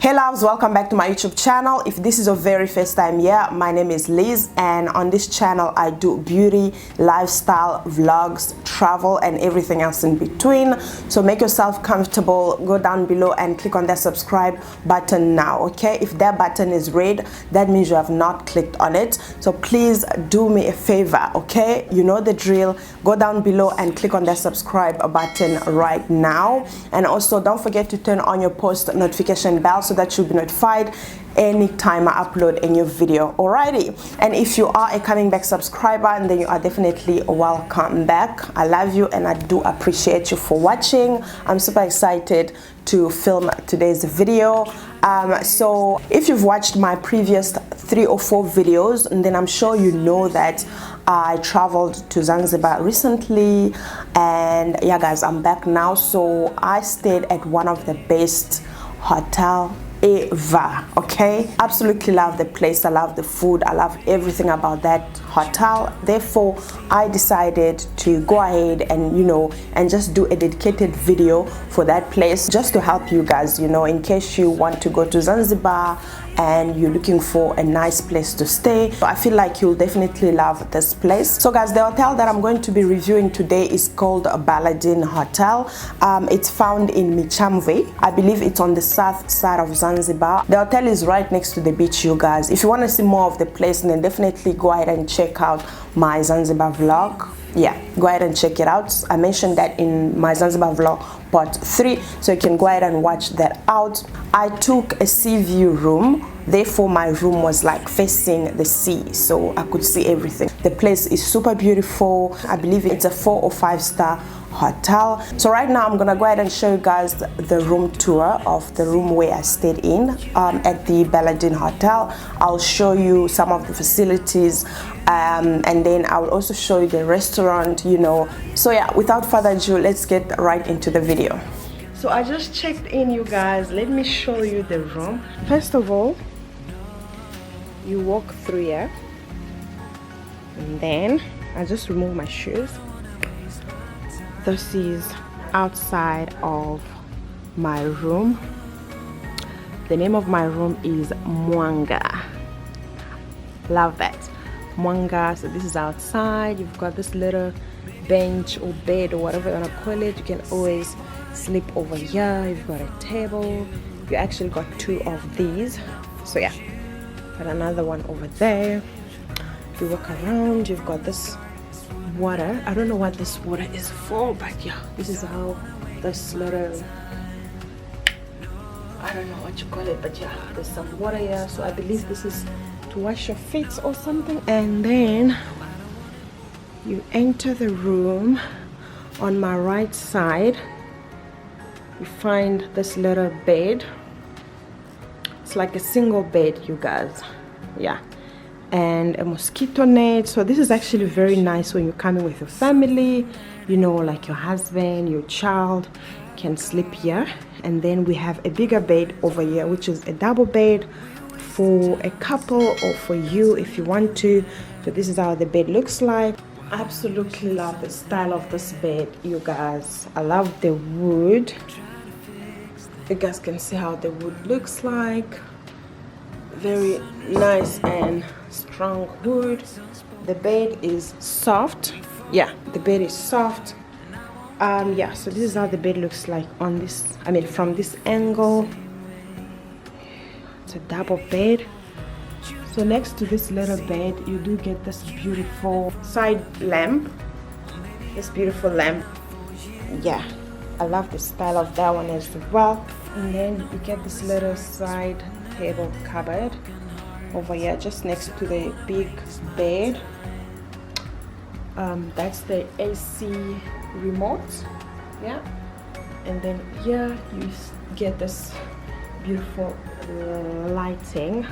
Hey loves, welcome back to my YouTube channel. If this is your very first time here, my name is Liz, and on this channel I do beauty, lifestyle, vlogs, travel and everything else in between. So make yourself comfortable, go down below and click on that subscribe button now, okay? If that button is red, that means you have not clicked on it. So please do me a favor, okay? You know the drill. Go down below and click on that subscribe button right now. And also don't forget to turn on your post notification bell so that you'll be notified anytime I upload a new video. Alrighty, and if you are a coming back subscriber, and then you are definitely welcome back. I love you and I do appreciate you for watching. I'm super excited to film today's video. So if you've watched my previous 3 or 4 videos, and then I'm sure you know that I traveled to Zanzibar recently, and yeah guys, I'm back now. So I stayed at one of the best hotel ever, okay? Absolutely love the place. I love the food. I love everything about that hotel. Therefore I decided to go ahead and and just do a dedicated video for that place, just to help you guys, in case you want to go to Zanzibar and you're looking for a nice place to stay. So I feel like you'll definitely love this place. So guys, the hotel that I'm going to be reviewing today is called Baladin Hotel. It's found in Michamvi. I believe it's on the south side of Zanzibar. The hotel is right next to the beach, you guys. If you want to see more of the place, then definitely go ahead and check out my Zanzibar vlog. Yeah, go ahead and check it out. I mentioned that in my Zanzibar vlog part 3, so you can go ahead and watch that out. I took a sea view room, therefore my room was like facing the sea, so I could see everything. The place is super beautiful. I believe it's a 4 or 5 star hotel. So right now I'm gonna go ahead and show you guys the room tour of the room where I stayed in at the Baladin Hotel. I'll show you some of the facilities, and then I will also show you the restaurant, So yeah, without further ado, let's get right into the video. So I just checked in, you guys. Let me show you the room. First of all, you walk through here, and then I just remove my shoes. This is outside of my room. The name of my room is Mwanga. Love that, Mwanga. So this is outside. You've got this little bench or bed or whatever you want to call it. You can always sleep over here. You've got a table. You actually got 2 of these. So yeah, got another one over there. You walk around, you've got this water. I don't know what this water is for, but yeah, this is how this little, I don't know what you call it, but yeah, there's some water here. So I believe this is to wash your feet or something. And then you enter the room. On my right side you find this little bed. It's like a single bed, you guys. Yeah, and a mosquito net. So this is actually very nice when you're coming with your family, like your husband, your child can sleep here. And then we have a bigger bed over here, which is a double bed for a couple or for you if you want to. So this is how the bed looks like. I absolutely love the style of this bed, you guys. I love the wood. You guys can see how the wood looks like. Very nice and strong wood. The bed is soft. Yeah, the bed is soft. Yeah, so this is how the bed looks like on this, from this angle. It's a double bed. So next to this little bed you do get this beautiful side lamp. This beautiful lamp. Yeah, I love the style of that one as well. And then you get this little side table cupboard over here just next to the big bed. That's the AC remote. Yeah, and then here you get this beautiful lighting,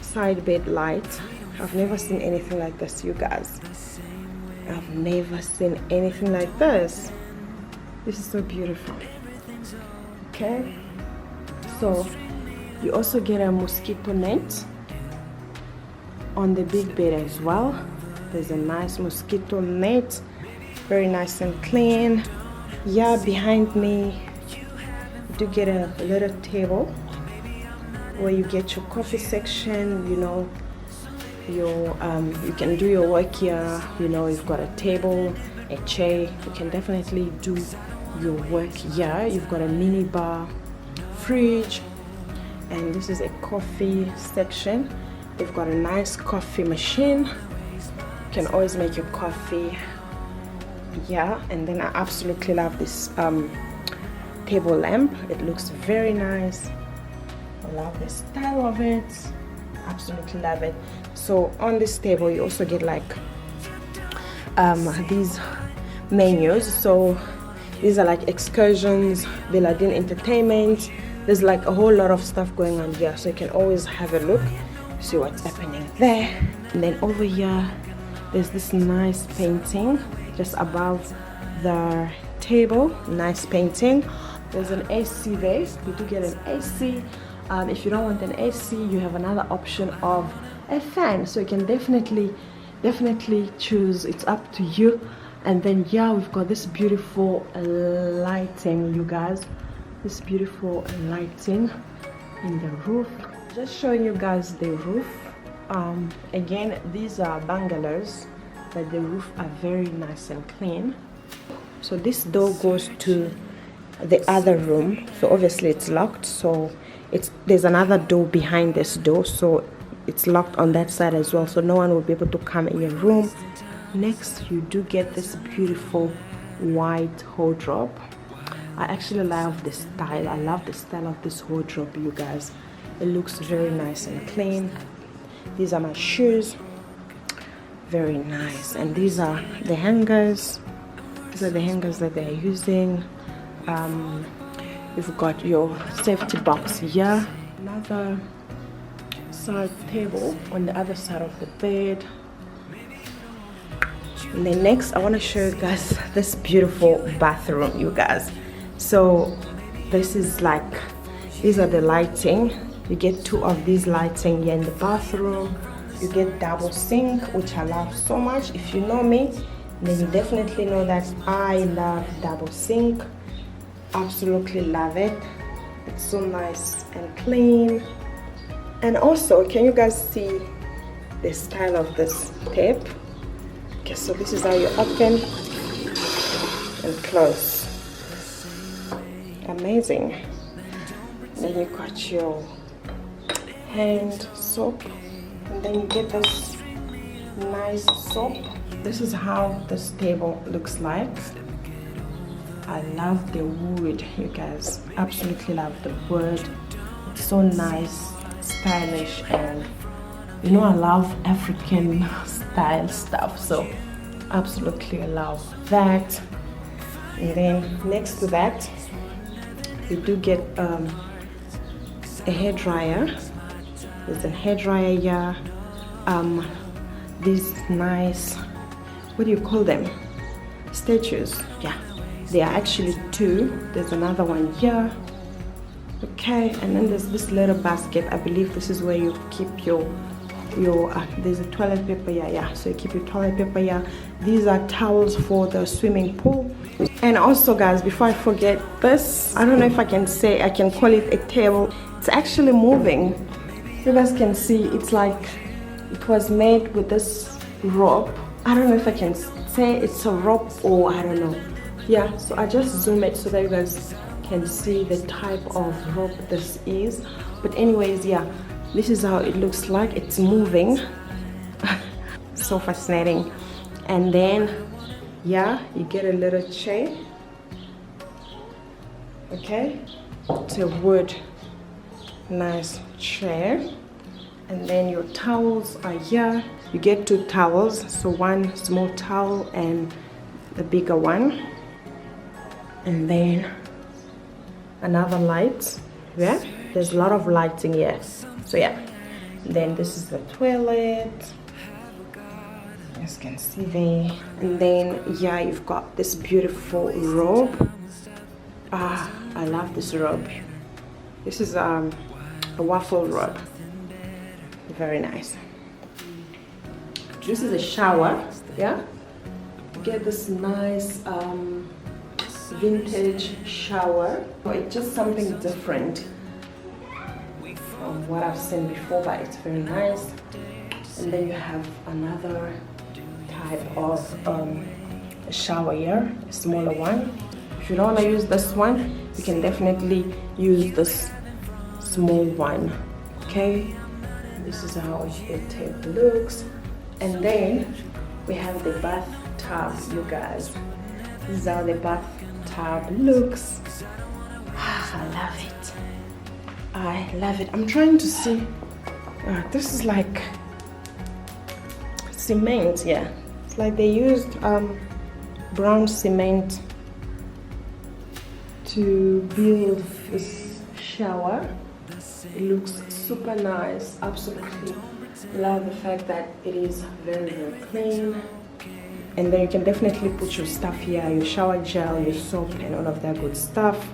side bed light. I've never seen anything like this, you guys. I've never seen anything like this. This is so beautiful. Okay, so you also get a mosquito net on the big bed as well. There's a nice mosquito net, very nice and clean. Yeah, behind me you do get a little table where you get your coffee section, you know, your you can do your work here. You know, you've got a table, a chair, you can definitely do your work here. You've got a mini bar, fridge, and this is a coffee section. You've got a nice coffee machine. You can always make your coffee. Yeah, and then I absolutely love this table lamp. It looks very nice. I love the style of it. Absolutely love it. So on this table you also get like these menus. So these are like excursions, Baladin entertainment. There's like a whole lot of stuff going on here, so you can always have a look, see what's happening there. And then over here there's this nice painting just above the table. Nice painting. There's an AC there. You do get an AC. If you don't want an AC, you have another option of a fan, so you can definitely choose. It's up to you. And then yeah, we've got this beautiful lighting, you guys. This beautiful lighting in the roof. Just showing you guys the roof. Again, these are bungalows, but the roof are very nice and clean. So this door goes to the other room, so obviously it's locked, so there's another door behind this door, so it's locked on that side as well, so no one will be able to come in your room. Next, you do get this beautiful white wardrobe. I actually love the style. I love the style of this wardrobe, you guys. It looks very nice and clean. These are my shoes. Very nice. And these are the hangers. These are the hangers that they're using. You've got your safety box here. Another side table on the other side of the bed. And then next, I want to show you guys this beautiful bathroom, you guys. So this is like, these are the lighting. You get two of these lighting here in the bathroom. You get double sink, which I love so much. If you know me, then you definitely know that I love double sink. Absolutely love it. It's so nice and clean. And also, can you guys see the style of this tape? Okay, so this is how you open and close. Amazing. Then you got your hand soap, and then you get this nice soap. This is how this table looks like. I love the wood, you guys. Absolutely love the wood. It's so nice, stylish, and you know I love African style stuff, so absolutely love that. And then next to that, you do get a hair dryer. There's a hair dryer here. These nice, what do you call them? Statues. Yeah, there are actually two. There's another one here. Okay, and then there's this little basket. I believe this is where you keep your there's a toilet paper here. Yeah, so you keep your toilet paper here. These are towels for the swimming pool. And also guys, before I forget this, I don't know if I can call it a table. It's actually moving. You guys can see it's like it was made with this rope. I don't know if I can say it's a rope or I don't know. Yeah, so I just zoom it so that you guys can see the type of rope this is. But anyways, yeah, this is how it looks like. It's moving. So fascinating. And then yeah, you get a little chair. Okay, it's a wood nice chair. And then your towels are here. You get two towels, so one small towel and the bigger one. And then another light. Yeah, there's a lot of lighting here. So yeah, then this is the toilet. You guys can see there. And then yeah, you've got this beautiful robe. I love this robe. This is a waffle robe. Very nice. This is a shower. Yeah, you get this nice vintage shower. It's just something different. from what I've seen before, but it's very nice. And then you have another type of shower here, a smaller one. If you don't want to use this one, you can definitely use this small one. Okay, this is how the table looks. And then we have the bathtub, you guys. This is how the bathtub looks. I love it. I love it. I'm trying to see. This is like cement. Yeah, it's like they used brown cement to build this shower. It looks super nice. Absolutely love the fact that it is very, very clean. And then you can definitely put your stuff here, your shower gel, your soap, and all of that good stuff.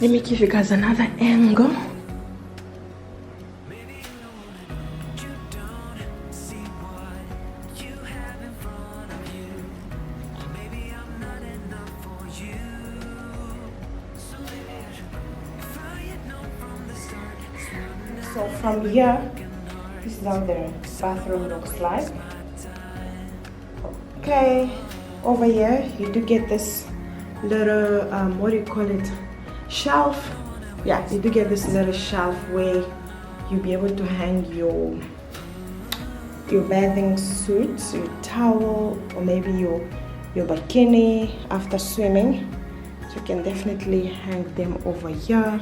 Let me give you guys another angle. So from here, this is how the bathroom looks like. Okay, over here you do get this little what do you call it, shelf. Yeah, you do get this little shelf where you'll be able to hang your bathing suit, your towel, or maybe your bikini after swimming. So you can definitely hang them over here.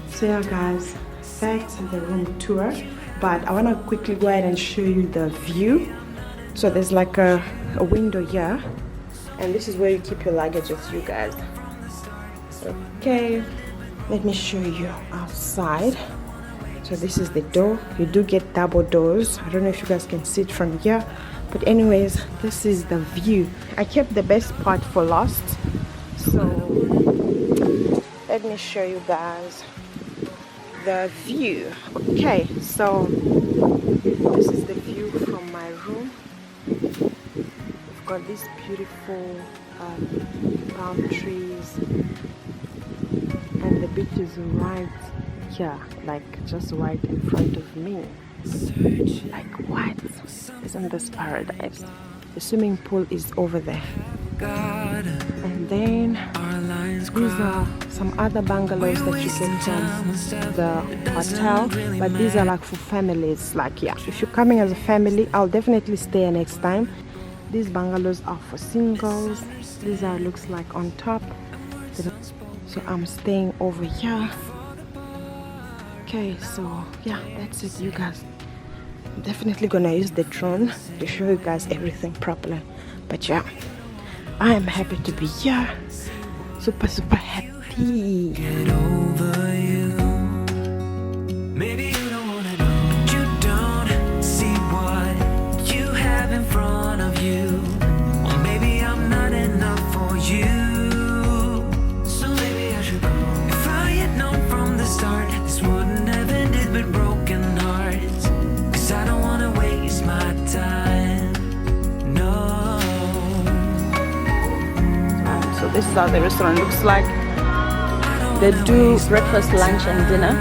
So yeah guys, that's the room tour, but I want to quickly go ahead and show you the view. So there's like a window here, and this is where you keep your luggage with you guys. Okay, let me show you outside. So this is the door. You do get double doors. I don't know if you guys can see it from here, but anyways, this is the view. I kept the best part for last, so let me show you guys the view. Okay, so this is the view from my room. We've got these beautiful palm trees, and the beach is right here, like just right in front of me. Like what? Isn't this paradise? The swimming pool is over there. And then these are some other bungalows that you get from the hotel, but these are like for families. Like, yeah, if you're coming as a family, I'll definitely stay here next time. These bungalows are for singles. These are looks like on top. So I'm staying over here. Okay, so yeah, that's it, you guys. I'm definitely gonna use the drone to show you guys everything properly. But yeah, I am happy to be here. Super happy. Get over you. Maybe you don't wanna know. You don't see what you have in front of you. Or maybe I'm not enough for you. So maybe I should go. If I had known from the start, this wouldn't have ended with broken hearts. Cause I don't wanna waste my time. No. So this is how the restaurant looks like. They do breakfast, lunch and dinner.